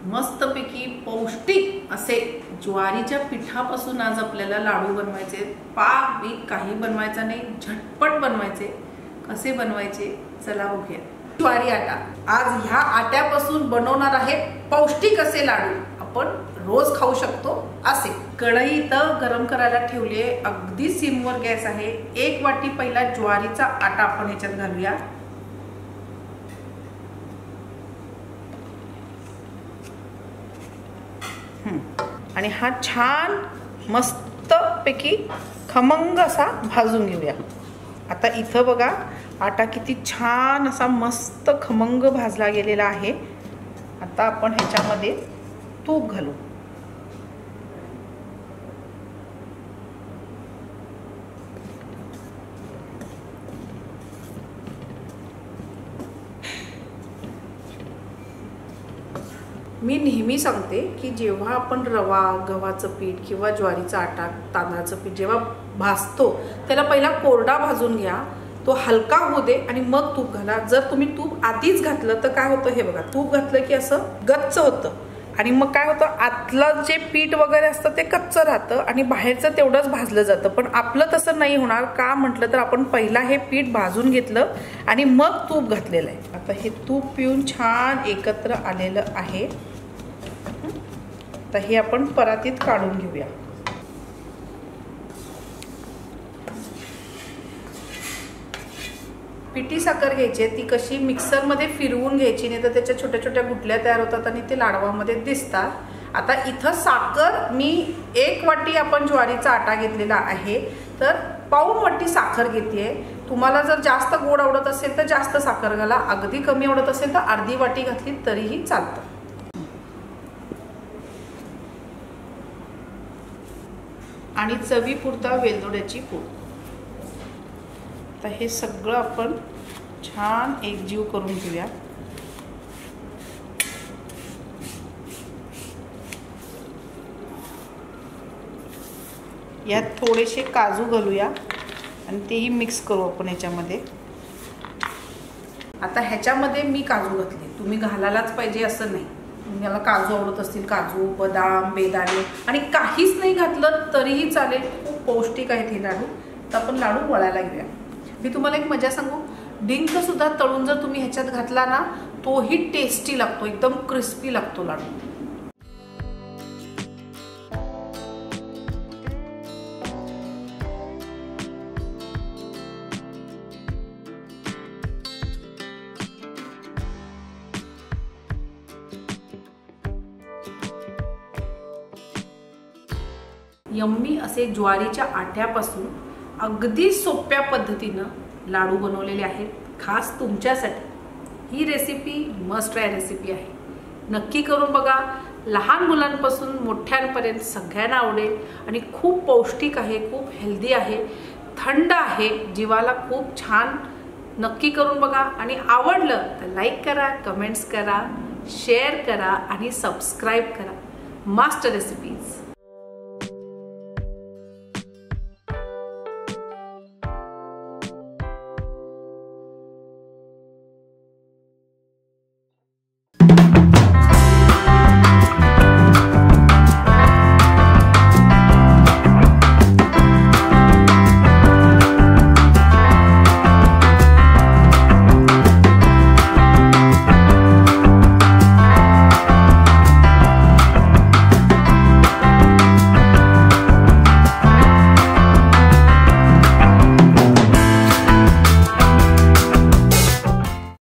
मस्तपैकी पौष्टिक असे ज्वारीच्या पिठापासून आज आपल्याला लाडू बनवायचे। पाक बी काही बनवायचा नाही, झटपट बनवायचे। कसे बनवायचे चला बघूया। ज्वारी आटा, आज ह्या आट्यापासून बनवणार आहे पौष्टिक असे लाडू। आपण रोज खाऊ शकतो असे। कढई इथं गरम करायला ठेवली आहे, अगदी सिमवर गॅस आहे। 1 वाटी पहिला ज्वारीचा आटा आपण ह्याच्यात घालूया। आणि हा छान मस्त पैकी खमंग असा भाजून घेऊया। आता इथं बघा आटा किती छान असा मस्त खमंग भाजला गेलेला आहे। आता आपण ह्याच्यामध्ये तूप घालू। मी नेहमी सांगते की जेव्हा आपण रवा, गव्हाचं पीठ किंवा ज्वारीचा आटा, तांदळाचं पीठ जेव्हा भाजतो त्याला पहिला कोरडा भाजून घ्या, तो हलका होऊ दे आणि मग तूप घाला। जर तुम्ही तूप आधीच घातलं तर काय होतं हे बघा, तूप घातलं की असं गच्च होतं आणि मग काय होतं आतलं जे पीठ वगैरे असतं ते कच्चं राहतं आणि बाहेरचं तेवढंच भाजलं जातं। पण आपलं तसं नाही होणार। का म्हटलं तर आपण पहिला हे पीठ भाजून घेतलं आणि मग तूप घातलेलं आहे। आता हे तूप पिऊन छान एकत्र आलेलं आहे। तर हे आपण परातीत काढून घेऊया। पिठी साखर घ्यायची, ती कशी मिक्सर मध्ये फिरवून घ्यायची, नाही तर त्याच्या छोट्या छोट्या गुटल्या तयार होतात आणि ते लाडवामध्ये दिसतात। आता इथं साखर मी 1 वाटी आपण ज्वारीचा आटा घेतलेला आहे, तर पाऊण वाटी साखर घेतेय। तुम्हाला जर जास्त गोड आवडत असेल तर जास्त साखर घाला, अगदी कमी आवडत असेल तर अर्धी वाटी घातली तरीही चालतं। आणि चवीपुरता वेलदोड्याची पूड। आता हे सगळं आपण छान एकजीव करून घेऊया। यात थोडेसे काजू घालूया आणि तेही मिक्स करू आपण ह्याच्यामध्ये। आता ह्याच्यामध्ये मी काजू घातले, तुम्ही घालायलाच पाहिजे असं नाही। तुम्हाला काजू आवडत असतील, काजू, बदाम, बेदाणे आणि काहीच नाही घातलं तरीही चालेल। खूप पौष्टिक आहेत हे लाडू। तर आपण लाडू वळायला घेऊया। मी तुम्हाला एक मजा सांगू, डिंक सुद्धा तळून जर तुम्ही ह्याच्यात घातला ना तोही टेस्टी लागतो, एकदम क्रिस्पी लागतो लाडू। यम्मी असे ज्वारीच्या आट्यापासून अगदी सोप्या पद्धतीनं लाडू बनवलेले आहेत खास तुमच्यासाठी। ही रेसिपी मस्ट ट्राय रेसिपी आहे, नक्की करून बघा। लहान मुलांपासून मोठ्यांपर्यंत सगळ्यांना आवडेल आणि खूप पौष्टिक आहे, खूप हेल्दी आहे, थंड आहे, जीवाला खूप छान। नक्की करून बघा आणि आवडलं तर लाईक करा, कमेंट्स करा, शेअर करा आणि सबस्क्राईब करा। Master recipes.